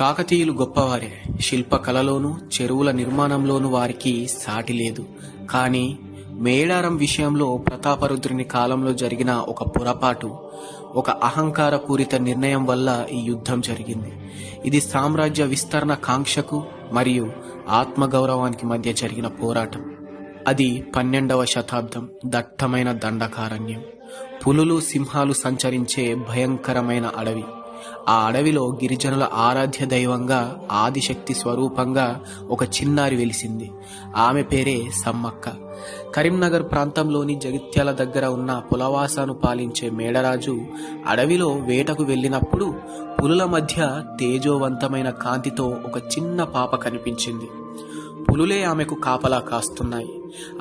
కాకతీయులు గొప్పవారే. శిల్పకళలోనూ చెరువుల నిర్మాణంలోనూ వారికి సాటి లేదు. కానీ మేడారం విషయంలో ప్రతాపరుద్రుని కాలంలో జరిగిన ఒక పొరపాటు, ఒక అహంకారపూరిత నిర్ణయం వల్ల ఈ యుద్ధం జరిగింది. ఇది సామ్రాజ్య విస్తరణ కాంక్షకు మరియు ఆత్మగౌరవానికి మధ్య జరిగిన పోరాటం. అది 12వ శతాబ్దం, దట్టమైన దండకారణ్యం, పులులు సింహాలు సంచరించే భయంకరమైన అడవి. ఆ అడవిలో గిరిజనుల ఆరాధ్య దైవంగా, ఆదిశక్తి స్వరూపంగా ఒక చిన్నారి వెలిసింది. ఆమె పేరే సమ్మక్క. కరీంనగర్ ప్రాంతంలోని జగిత్యాల దగ్గర ఉన్న పులవాసాను పాలించే మేడరాజు అడవిలో వేటకు వెళ్ళినప్పుడు పులుల మధ్య తేజోవంతమైన కాంతితో ఒక చిన్న పాప కనిపించింది. పులులే ఆమెకు కాపలా కాస్తున్నాయి.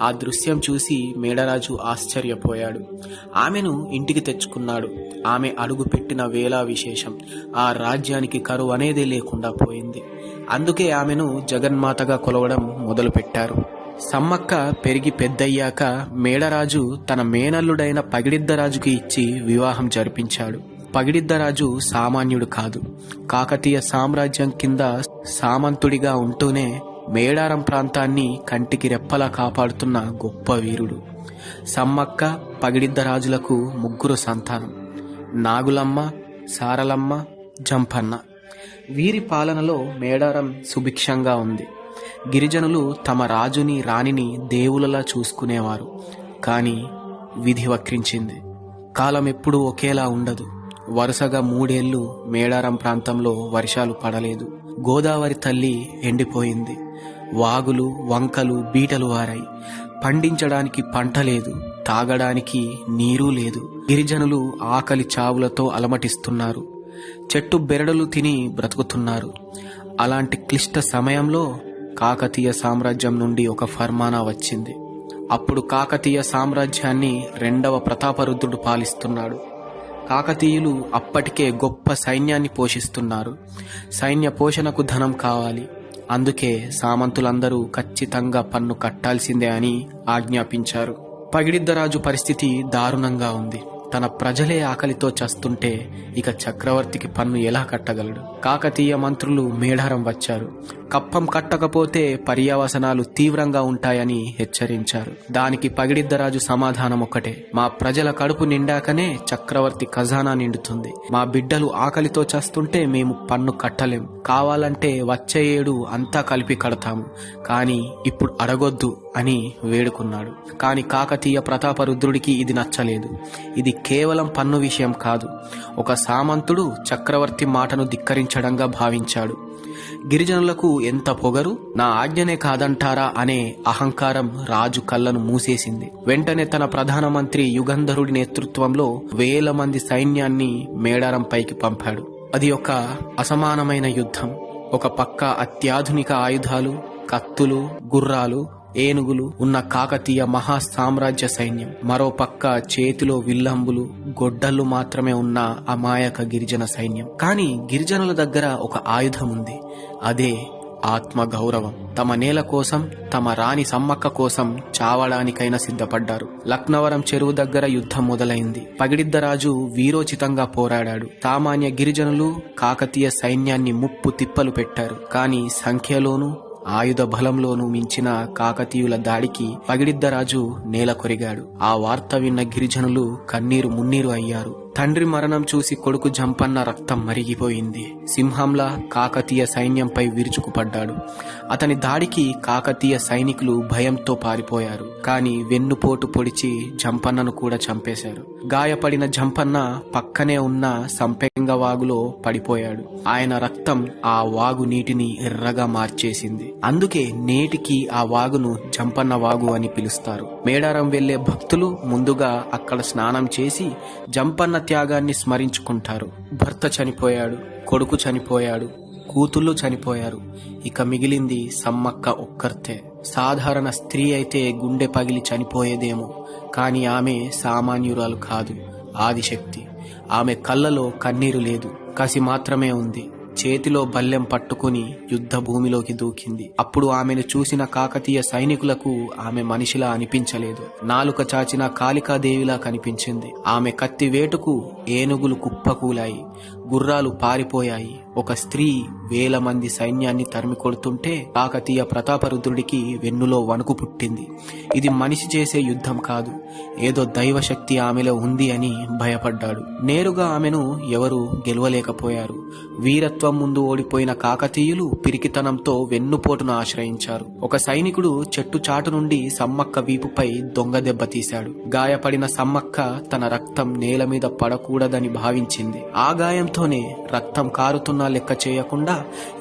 ఆ దృశ్యం చూసి మేడరాజు ఆశ్చర్యపోయాడు. ఆమెను ఇంటికి తెచ్చుకున్నాడు. ఆమె అడుగు పెట్టిన వేళ విశేషం. ఆ రాజ్యానికి కరువు అనేదే లేకుండా పోయింది. అందుకే ఆమెను జగన్మాతగా కొలవడం మొదలుపెట్టారు. సమ్మక్క పెరిగి పెద్దయ్యాక మేడరాజు తన మేనల్లుడైన పగిడిద్దరాజుకి ఇచ్చి వివాహం జరిపించాడు. పగిడిద్దరాజు సామాన్యుడు కాదు. కాకతీయ సామ్రాజ్యం కింద సామంతుడిగా ఉంటూనే మేడారం ప్రాంతాన్ని కంటికి రెప్పలా కాపాడుతున్న గొప్ప వీరుడు. సమ్మక్క పగిడిద్దరాజులకు 3 సంతానం: నాగులమ్మ, సారలమ్మ, జంపన్న. వీరి పాలనలో మేడారం సుభిక్షంగా ఉంది. గిరిజనులు తమ రాజుని రాణిని దేవులలా చూసుకునేవారు. కానీ విధి వక్రించింది. కాలం ఎప్పుడూ ఒకేలా ఉండదు. వరుసగా 3 ఏళ్లు మేడారం ప్రాంతంలో వర్షాలు పడలేదు. గోదావరి తల్లి ఎండిపోయింది. వాగులు, వంకలు, బీటలు వారాయి. పండించడానికి పంట లేదు, తాగడానికి నీరు లేదు. గిరిజనులు ఆకలి చావులతో అలమటిస్తున్నారు. చెట్టు బెరడులు తిని బ్రతుకుతున్నారు. అలాంటి క్లిష్ట సమయంలో కాకతీయ సామ్రాజ్యం నుండి ఒక ఫర్మానా వచ్చింది. అప్పుడు కాకతీయ సామ్రాజ్యాన్ని 2వ ప్రతాపరుద్రుడు పాలిస్తున్నాడు. కాకతీయులు అప్పటికే గొప్ప సైన్యాన్ని పోషిస్తున్నారు. సైన్య పోషణకు ధనం కావాలి. అందుకే సామంతులందరూ ఖచ్చితంగా పన్ను కట్టాల్సిందే అని ఆజ్ఞాపించారు. పగిడిద్దరాజు పరిస్థితి దారుణంగా ఉంది. తన ప్రజలే ఆకలితో చస్తుంటే ఇక చక్రవర్తికి పన్ను ఎలా కట్టగలడు? కాకతీయ మంత్రులు మేడారం వచ్చారు. కప్పం కట్టకపోతే పర్యవసనాలు తీవ్రంగా ఉంటాయని హెచ్చరించారు. దానికి పగిడిద్దరాజు సమాధానం ఒక్కటే: మా ప్రజల కడుపు నిండాకనే చక్రవర్తి ఖజానా నిండుతుంది. మా బిడ్డలు ఆకలితో చస్తుంటే మేము పన్ను కట్టలేం. కావాలంటే వచ్చే ఏడు అంతా కలిపి కడతాము, కానీ ఇప్పుడు అడగొద్దు అని వేడుకున్నాడు. కాని కాకతీయ ప్రతాపరుద్రుడికి ఇది నచ్చలేదు. ఇది కేవలం పన్ను విషయం కాదు, ఒక సామంతుడు చక్రవర్తి మాటను ధిక్కరించడంగా భావించాడు. గిరిజనులకు ఎంత పొగరు! నా ఆజ్ఞనే కాదంటారా అనే అహంకారం రాజు కళ్ళను మూసేసింది. వెంటనే తన ప్రధానమంత్రి యుగంధరుడి నేతృత్వంలో 1000 మంది సైన్యాన్ని మేడారం పైకి పంపాడు. అది ఒక అసమానమైన యుద్ధం. ఒక పక్క అత్యాధునిక ఆయుధాలు, కత్తులు, గుర్రాలు, ఏనుగులు ఉన్న కాకతీయ మహా సామ్రాజ్య సైన్యం, మరో పక్క చేతిలో విల్లంబులు, గొడ్డళ్ళు మాత్రమే ఉన్న అమాయక గిరిజన సైన్యం. కానీ గిరిజనుల దగ్గర ఒక ఆయుధం ఉంది. అదే ఆత్మగౌరవం. తమ నేల కోసం, తమ రాణి సమ్మక్క కోసం చావడానికైనా సిద్ధపడ్డారు. లక్నవరం చెరువు దగ్గర యుద్ధం మొదలైంది. పగిడిద్దరాజు వీరోచితంగా పోరాడాడు. సామాన్య గిరిజనులు కాకతీయ సైన్యాన్ని ముప్పు తిప్పలు పెట్టారు. కానీ సంఖ్యలోనూ ఆయుధ బలంలోనూ మించిన కాకతీయుల దాడికి పగిడిద్దరాజు నేల కొరిగాడు. ఆ వార్త విన్న గిరిజనులు కన్నీరు మున్నీరు అయ్యారు. తండ్రి మరణం చూసి కొడుకు జంపన్న రక్తం మరిగిపోయింది. సింహంలా కాకతీయ సైన్యంపై విరుచుకుపడ్డాడు. అతని దాడికి కాకతీయ సైనికులు భయంతో పారిపోయారు. కానీ వెన్నుపోటు పొడిచి జంపన్నను కూడా చంపేశారు. గాయపడిన జంపన్న పక్కనే ఉన్న సంపెంగ వాగులో పడిపోయాడు. ఆయన రక్తం ఆ వాగు నీటిని ఎర్రగా మార్చేసింది. అందుకే నేటికి ఆ వాగును జంపన్న వాగు అని పిలుస్తారు. మేడారం వెళ్లే భక్తులు ముందుగా అక్కడ స్నానం చేసి జంపన్న త్యాగాన్ని స్మరించుకుంటారు. భర్త చనిపోయాడు, కొడుకు చనిపోయాడు, కూతుళ్ళు చనిపోయారు. ఇక మిగిలింది సమ్మక్క ఒక్కర్తే. సాధారణ స్త్రీ అయితే గుండె పగిలి చనిపోయేదేమో, కానీ ఆమె సామాన్యురాలు కాదు, ఆదిశక్తి. ఆమె కళ్ళలో కన్నీరు లేదు, కసి మాత్రమే ఉంది. చేతిలో బల్లెం పట్టుకుని యుద్ధ భూమిలోకి దూకింది. అప్పుడు ఆమెను చూసిన కాకతీయ సైనికులకు ఆమె మనిషిలా అనిపించలేదు. నాలుక చాచిన కాళికాదేవిలా కనిపించింది. ఆమె కత్తి వేటుకు ఏనుగులు కుప్పకూలాయి. గుర్రాలు పారిపోయాయి. ఒక స్త్రీ వేల మంది సైన్యాన్ని తరిమి కొడుతుంటే కాకతీయ ప్రతాపరుద్రుడికి వెన్నులో వణుకు పుట్టింది. ఇది మనిషి చేసే యుద్ధం కాదు, ఏదో దైవశక్తి ఆమెలో ఉంది అని భయపడ్డాడు. నేరుగా ఆమెను ఎవరూ గెలవలేకపోయారు. వీరత్వం ముందు ఓడిపోయిన కాకతీయులు పిరికితనంతో వెన్నుపోటును ఆశ్రయించారు. ఒక సైనికుడు చెట్టు చాటు నుండి సమ్మక్క వీపుపై దొంగ దెబ్బ తీశాడు. గాయపడిన సమ్మక్క తన రక్తం నేల మీద పడకూడదని భావించింది. ఆ గాయంతోనే రక్తం కారుతున్నా లెక్క చేయకుండా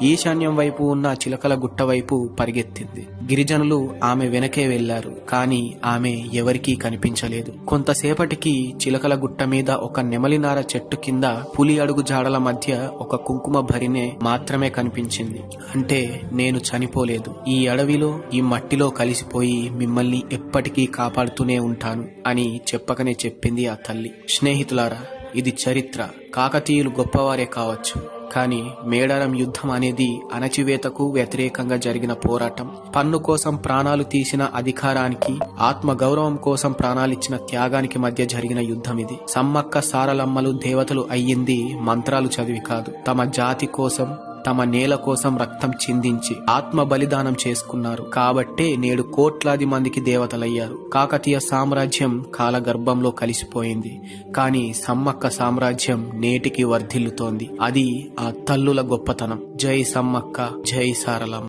ఈశాన్యం వైపు ఉన్న చిలకల గుట్ట వైపు పరిగెత్తింది. గిరిజనులు ఆమె వెనకే వెళ్లారు, కానీ ఆమె ఎవరికీ కనిపించలేదు. కొంతసేపటికి చిలకల గుట్ట మీద ఒక నెమలినార చెట్టు కింద పులి అడుగు జాడల మధ్య ఒక కుంకుమ భరిణె మాత్రమే కనిపించింది. అంటే నేను చనిపోలేదు, ఈ అడవిలో ఈ మట్టిలో కలిసిపోయి మిమ్మల్ని ఎప్పటికీ కాపాడుతూనే ఉంటాను అని చెప్పకనే చెప్పింది ఆ తల్లి. స్నేహితులారా, ఇది చరిత్ర. కాకతీయులు గొప్పవారే కావచ్చు, కానీ మేడారం యుద్ధం అనేది అణచివేతకు వ్యతిరేకంగా జరిగిన పోరాటం. పన్ను కోసం ప్రాణాలు తీసిన అధికారానికి, ఆత్మగౌరవం కోసం ప్రాణాలిచ్చిన త్యాగానికి మధ్య జరిగిన యుద్ధం ఇది. సమ్మక్క సారలమ్మలు దేవతలు అయ్యింది మంత్రాలు చదివి కాదు, తమ జాతి కోసం, తమ నేల కోసం రక్తం చిందించి ఆత్మ బలిదానం చేసుకున్నారు. కాబట్టే నేడు కోట్లాది మందికి దేవతలయ్యారు. కాకతీయ సామ్రాజ్యం కాలగర్భంలో కలిసిపోయింది, కానీ సమ్మక్క సామ్రాజ్యం నేటికి వర్ధిల్లుతోంది. అది ఆ తల్లుల గొప్పతనం. జై సమ్మక్క, జై సారలమ్మ.